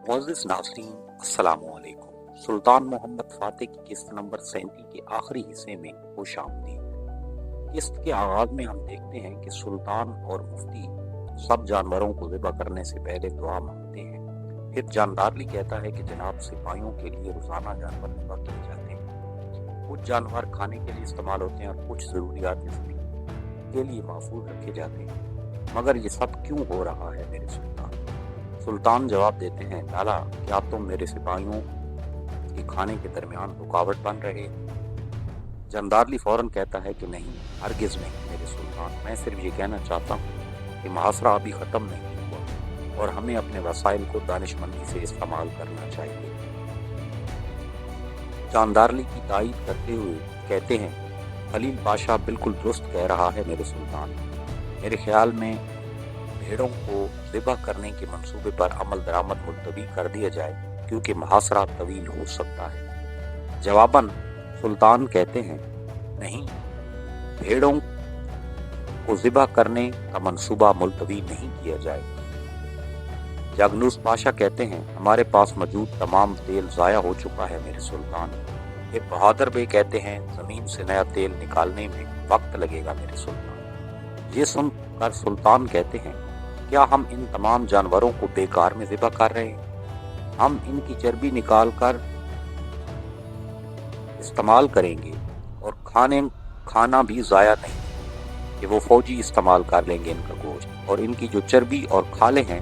मुअज़्ज़िज़ नाज़रीन, अस्सलाम वालेकुम। सुल्तान मोहम्मद फ़ातिह की किस्त नंबर 37 के आखिरी हिस्से में खुशामदीद। किस्त के आगाज में हम देखते हैं कि सुल्तान और मुफ्ती सब जानवरों को ज़िबा करने से पहले दुआ मांगते हैं। फिर जानदारली कहता है कि जनाब सिपाहियों के लिए रोज़ाना जानवर ज़िबा किए जाते हैं। कुछ जानवर खाने के लिए इस्तेमाल होते हैं और कुछ ज़रूरियात ज़िंदगी के लिए महफूज रखे जाते हैं। मगर ये सब क्यों हो रहा है मेरे सुल्तान? सुल्तान जवाब देते हैं, लाला क्या तुम मेरे सिपाहियों के खाने के दरमियान रुकावट बन रहे? जानदारली फौरन कहता है कि नहीं, हरगिज नहीं मेरे सुल्तान, मैं सिर्फ ये कहना चाहता हूँ कि मुहासरा अभी ख़त्म नहीं हुआ और हमें अपने वसाइल को दानिशमंदी से इस्तेमाल करना चाहिए। जानदारली की तायीद करते हुए कहते हैं, खलील बादशाह बिल्कुल दुरुस्त कह रहा है मेरे सुल्तान। मेरे ख्याल में भेड़ों को ज़िबा करने के मंसूबे पर अमल दरामद मुलतवी कर दिया जाए, क्योंकि मुहासरा तवील हो सकता है। जवाबन सुल्तान कहते हैं, नहीं, भेड़ों को ज़िबा करने का मंसूबा मुलतवी नहीं किया जाए। जागनूस पाशा कहते हैं, हमारे पास मौजूद तमाम तेल ज़ाया हो चुका है मेरे सुल्तान। फिर बहादुर बे कहते हैं, ज़मीन से नया तेल निकालने में वक्त लगेगा मेरे सुल्तान। ये सुनकर सुल्तान कहते हैं, क्या हम इन तमाम जानवरों को बेकार में ज़िबा कर रहे हैं? हम इनकी चर्बी निकाल कर इस्तेमाल करेंगे और खाना भी ज़ाया नहीं कि वो फौजी इस्तेमाल कर लेंगे इनका गोश्त, और इनकी जो चर्बी और खाले हैं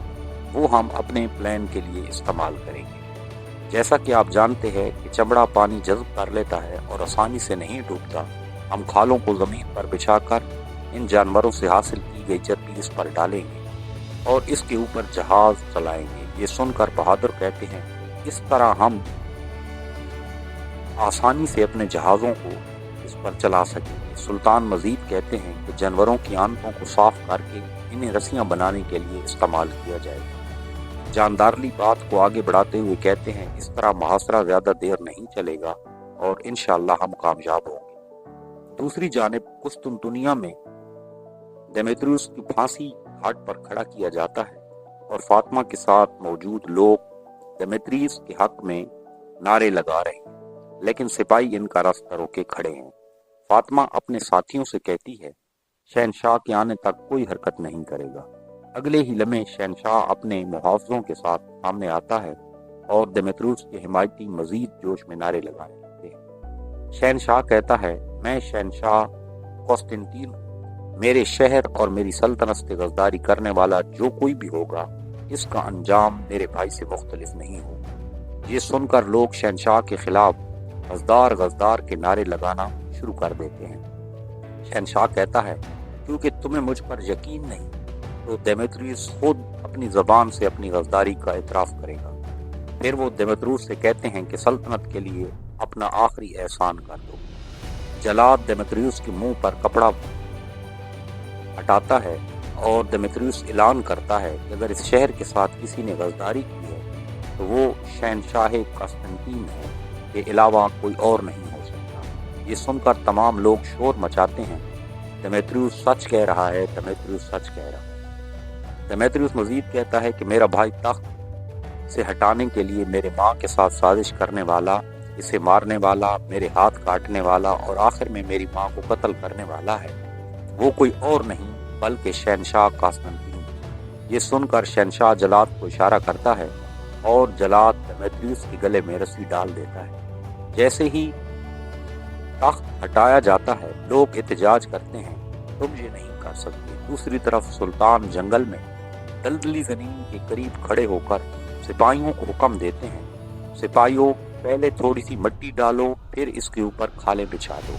वो हम अपने प्लान के लिए इस्तेमाल करेंगे। जैसा कि आप जानते हैं कि चमड़ा पानी जज़्ब कर लेता है और आसानी से नहीं डूबता, हम खालों को ज़मीन पर बिछाकर इन जानवरों से हासिल की गई चर्बी इस पर डालेंगे और इसके ऊपर जहाज चलाएंगे। ये सुनकर बहादुर कहते हैं, इस तरह हम आसानी से अपने जहाज़ों को इस पर चला सकेंगे। सुल्तान मजीद कहते हैं कि जानवरों की आंतों को साफ करके इन्हें रस्सियां बनाने के लिए इस्तेमाल किया जाएगा। जानदारली बात को आगे बढ़ाते हुए कहते हैं, इस तरह मुहासरा ज़्यादा देर नहीं चलेगा और इंशाअल्लाह हम कामयाब होंगे। दूसरी जानिब कुस्तुनतुनिया में देमेत्रियुस की फांसी घाट पर खड़ा किया जाता है और फातिमा के साथ मौजूद लोग देमेत्रियुस के हक में नारे लगा रहे हैं, लेकिन सिपाही इनका रास्ता रोके खड़े हैं। फातिमा अपने साथियों से कहती है, शहनशाह के आने तक कोई हरकत नहीं करेगा। अगले ही लम्हे शहनशाह अपने मुहाफ़िज़ों के साथ सामने आता है और देमेत्रियुस के हिमायती मजीद जोश में नारे लगाने लगते हैं। शहनशाह कहता है, मैं शहनशाह कॉन्स्टेंटीन, मेरे शहर और मेरी सल्तनत से गद्दारी करने वाला जो कोई भी होगा, इसका अंजाम मेरे भाई से मुख्तलिफ नहीं होगा। ये सुनकर लोग शहनशाह के खिलाफ गद्दार गद्दार के नारे लगाना शुरू कर देते हैं। शहनशाह कहता है, क्योंकि तुम्हें मुझ पर यकीन नहीं, तो देमेत्रियुस खुद अपनी ज़बान से अपनी गद्दारी का इतराफ़ करेगा। फिर वो देमेत्रियुस से कहते हैं कि सल्तनत के लिए अपना आखिरी एहसान कर दो। जलाद देमेत्रियुस के मुंह पर कपड़ा हटाता है और देमेत्रियुस ऐलान करता है कि अगर इस शहर के साथ किसी ने गद्दारी की है तो वो शहनशाह कॉन्स्टेंटीन है, के अलावा कोई और नहीं हो सकता। ये सुनकर तमाम लोग शोर मचाते हैं, देमेत्रियुस सच कह रहा है, देमेत्रियुस सच कह रहा है। देमेत्रियुस मजीद कहता है कि मेरा भाई तख्त से हटाने के लिए मेरे माँ के साथ साजिश करने वाला, इसे मारने वाला, मेरे हाथ काटने वाला और आखिर में मेरी माँ को कत्ल करने वाला है, वो कोई और नहीं बल्कि शहनशाह कॉन्स्टेंटीन। ये सुनकर शहनशाह जलाद को इशारा करता है और जलाद देमेत्रियुस के गले में रस्सी डाल देता है। जैसे ही तख्त हटाया जाता है, लोग एहतजाज करते हैं, तुम ये नहीं कर सकते। दूसरी तरफ सुल्तान जंगल में दलदली ज़मीन के करीब खड़े होकर सिपाहियों को हुक्म देते हैं, सिपाहियों पहले थोड़ी सी मिट्टी डालो, फिर इसके ऊपर खाले बिछा दो।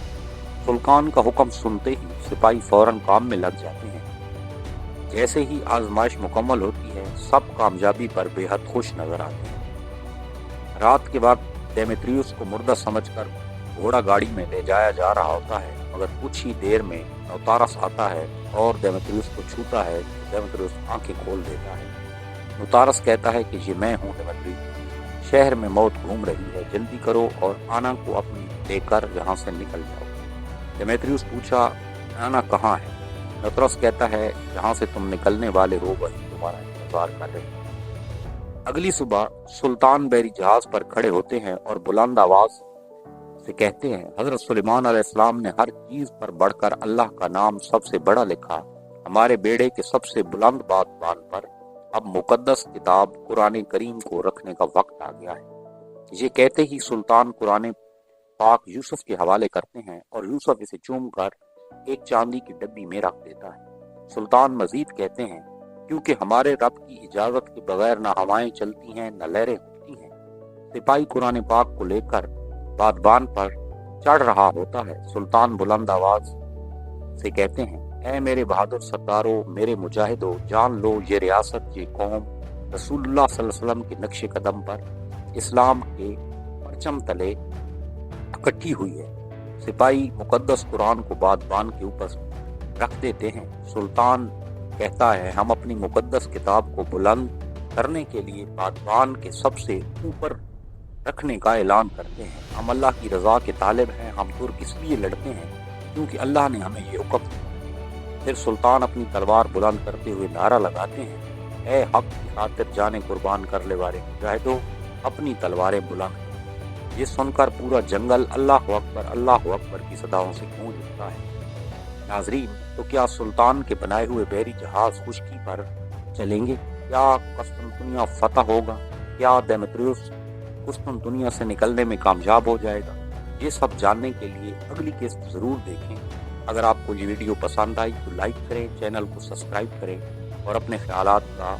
सुल्तान का हुक्म सुनते ही सिपाही फौरन काम में लग जाते हैं। जैसे ही आजमाइश मुकम्मल होती है, सब कामयाबी पर बेहद खुश नजर आते हैं। रात के बाद देमेत्रियुस को मुर्दा समझकर घोड़ा गाड़ी में ले जाया जा रहा होता है, मगर कुछ ही देर में नौतारस आता है और देमेत्रियुस को छूता है। देमेत्रियुस आंखें खोल देता है। नौतारस कहता है कि ये मैं हूँ देमेत्रियुस, शहर में मौत घूम रही है, जल्दी करो और आना को अपनी लेकर यहाँ से निकल जाओ। देमेत्रियुस पूछा, आना कहाँ है? नौतारस कहता है, जहाँ से तुम निकलने वाले हो वही तुम्हारा इंतजार कर रहे हैं। اگلی صبح سلطان بحری جہاز پر کھڑے ہوتے ہیں اور بلند آواز سے کہتے ہیں، حضرت سلیمان علیہ السلام نے ہر چیز پر بڑھ کر اللہ کا نام سب سے بڑا لکھا۔ ہمارے بیڑے کے سب سے بلند بادبان پر اب مقدس کتاب قرآن کریم کو رکھنے کا وقت آ گیا ہے۔ یہ کہتے ہی سلطان قرآن پاک یوسف کے حوالے کرتے ہیں اور یوسف اسے چوم کر ایک چاندی کی ڈبی میں رکھ دیتا ہے۔ سلطان مزید کہتے ہیں، کیونکہ ہمارے رب کی اجازت کے بغیر نہ ہوائیں چلتی ہیں نہ لہریں اٹھتی ہیں۔ سپاہی قرآن پاک کو لے کر بادبان پر چڑھ رہا ہوتا ہے۔ سلطان بلند آواز سے کہتے ہیں، اے میرے بہادر سرداروں، میرے مجاہدوں، جان لو یہ ریاست، یہ قوم رسول اللہ صلی اللہ علیہ وسلم کے نقش قدم پر اسلام کے پرچم تلے اکٹھی ہوئی ہے۔ سپاہی مقدس قرآن کو بادبان کے اوپر رکھ دیتے ہیں۔ سلطان کہتا ہے، ہم اپنی مقدس کتاب کو بلند کرنے کے لیے بادبان کے سب سے اوپر رکھنے کا اعلان کرتے ہیں۔ ہم اللہ کی رضا کے طالب ہیں، ہم ترک اس لیے لڑتے ہیں کیونکہ اللہ نے ہمیں یہ حکم دیا۔ پھر سلطان اپنی تلوار بلند کرتے ہوئے نعرہ لگاتے ہیں، اے حق کی خاطر جانیں قربان کرنے والے مجاہدوں، اپنی تلواریں بلند کرو۔ یہ سن کر پورا جنگل اللہ اکبر کی صداؤں سے گونج اٹھتا ہے۔ ناظرین، تو کیا سلطان کے بنائے ہوئے بحری جہاز خشکی پر چلیں گے؟ کیا قسطنطنیہ فتح ہوگا؟ کیا دیمیتریوس قسطنطنیہ سے نکلنے میں کامیاب ہو جائے گا؟ یہ سب جاننے کے لیے اگلی قسط ضرور دیکھیں۔ اگر آپ کو یہ ویڈیو پسند آئی تو لائک کریں، چینل کو سبسکرائب کریں اور اپنے خیالات کا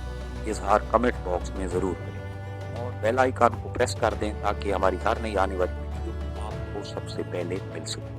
اظہار کمنٹ باکس میں ضرور کریں اور بیل آئیکن کو پریس کر دیں تاکہ ہماری ہر نئی آنے والی ویڈیو آپ کو سب سے پہلے مل سکے۔